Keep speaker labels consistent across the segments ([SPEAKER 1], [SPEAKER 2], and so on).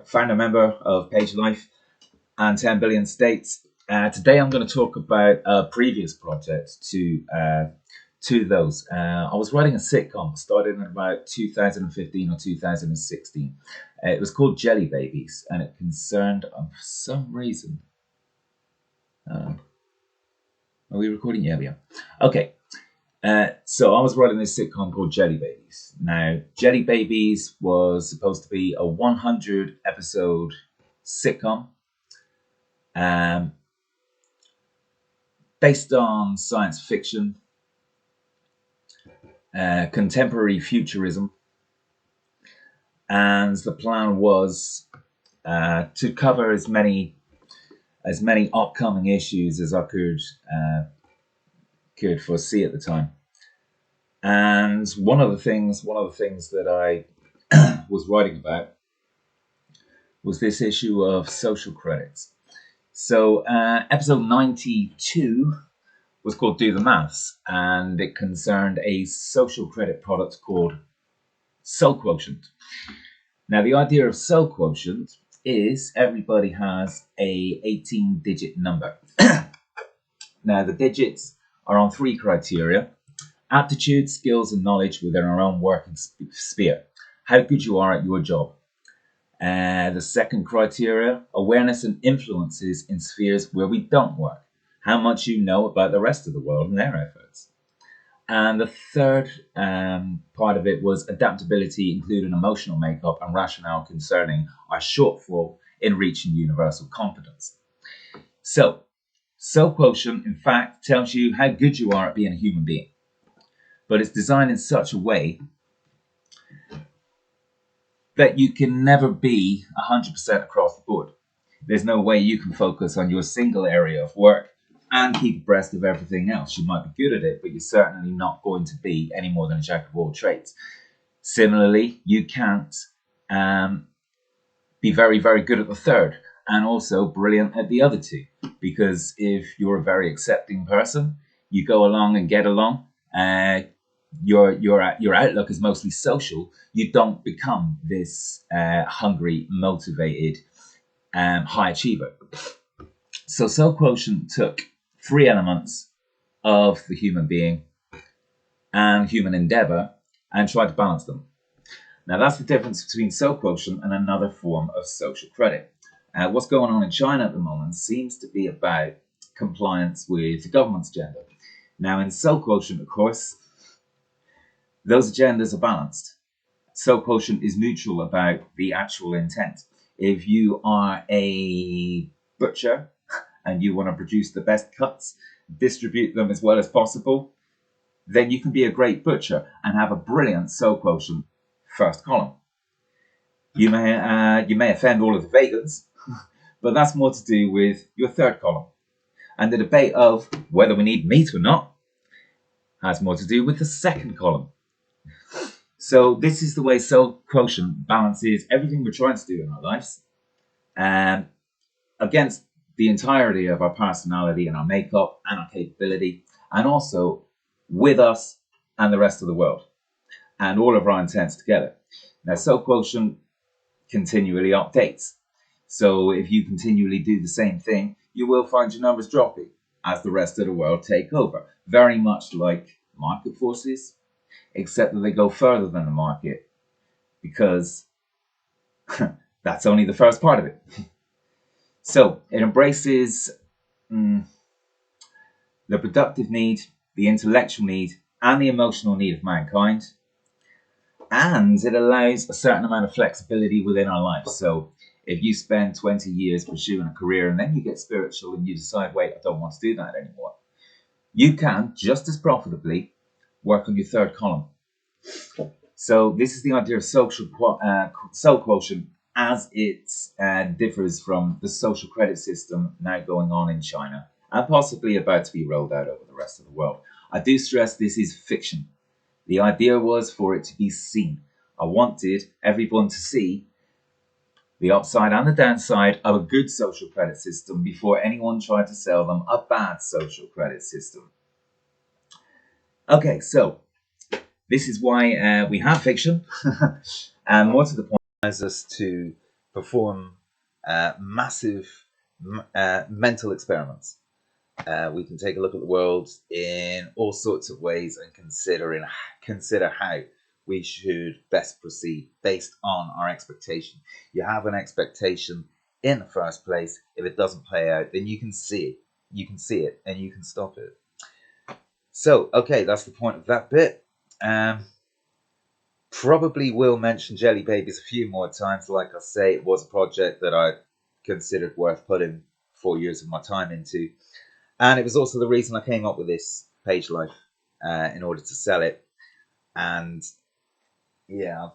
[SPEAKER 1] Founder member of Page Life and 10 Billion States. Today I'm going to talk about a previous project to those. I was writing a sitcom, started in about 2015 or 2016. It was called Jelly Babies, and it concerned, for some reason, are we recording? Yeah, we are. Okay. So I was writing this sitcom called Jelly Babies. Now, Jelly Babies was supposed to be a 100 episode sitcom based on science fiction, contemporary futurism, and the plan was to cover as many upcoming issues as I could foresee at the time. And one of the things that I was writing about was this issue of social credits. So episode 92 was called Do the Maths, and it concerned a social credit product called Quotient. Now, the idea of Quotient is everybody has a 18-digit number. Now, the digits are on three criteria: aptitude, skills, and knowledge within our own working sphere. How good you are at your job. The second criteria, awareness and influences in spheres where we don't work. How much you know about the rest of the world and their efforts. And the third part of it was adaptability, including emotional makeup and rationale concerning our shortfall in reaching universal competence. So Quotient, in fact, tells you how good you are at being a human being. But it's designed in such a way that you can never be 100% across the board. There's no way you can focus on your single area of work and keep abreast of everything else. You might be good at it, but you're certainly not going to be any more than a jack of all trades. Similarly, you can't be very, very good at the third and also brilliant at the other two. Because if you're a very accepting person, you go along and get along, your outlook is mostly social, you don't become this hungry, motivated, high achiever. So Quotient took three elements of the human being and human endeavor and tried to balance them. Now, that's the difference between Quotient and another form of social credit. What's going on in China at the moment seems to be about compliance with the government's agenda. Now, in Quotient, of course, those agendas are balanced. Quotient is neutral about the actual intent. If you are a butcher and you want to produce the best cuts, distribute them as well as possible, then you can be a great butcher and have a brilliant Quotient first column. You may offend all of the vegans, but that's more to do with your third column. And the debate of whether we need meat or not has more to do with the second column. So this is the way Quotient balances everything we're trying to do in our lives against the entirety of our personality and our makeup and our capability, and also with us and the rest of the world and all of our intents together. Now, Quotient continually updates. So if you continually do the same thing, you will find your numbers dropping as the rest of the world take over. Very much like market forces, except that they go further than the market, because that's only the first part of it. So it embraces the productive need, the intellectual need, and the emotional need of mankind. And it allows a certain amount of flexibility within our lives. So if you spend 20 years pursuing a career and then you get spiritual and you decide, wait, I don't want to do that anymore, you can just as profitably work on your third column. So this is the idea of Quotient as it differs from the social credit system now going on in China and possibly about to be rolled out over the rest of the world. I do stress this is fiction. The idea was for it to be seen. I wanted everyone to see the upside and the downside of a good social credit system before anyone tried to sell them a bad social credit system. Okay, so this is why we have fiction. And more to the point, allows us to perform massive mental experiments. We can take a look at the world in all sorts of ways and consider how we should best proceed based on our expectation. You have an expectation in the first place. If it doesn't play out, then you can see it. You can see it and you can stop it. So, okay, that's the point of that bit. Probably will mention Jelly Babies a few more times. Like I say, it was a project that I considered worth putting 4 years of my time into. And it was also the reason I came up with this page life in order to sell it. And yeah,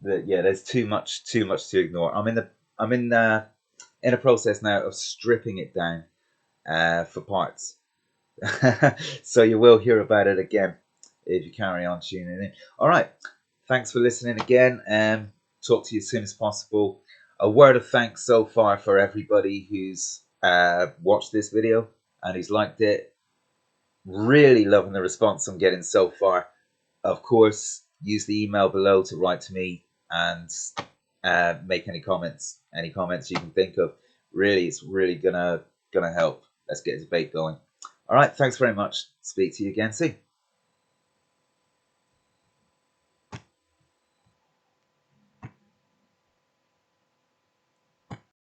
[SPEAKER 1] there's too much to ignore. I'm in a process now of stripping it down for parts. So you will hear about it again if you carry on tuning in. All right. Thanks for listening again. Talk to you as soon as possible. A word of thanks so far for everybody who's watched this video and who's liked it. Really loving the response I'm getting so far. Of course, use the email below to write to me and make any comments you can think of. Really, it's really gonna help. Let's get this debate going. All right, thanks very much. Speak to you again soon.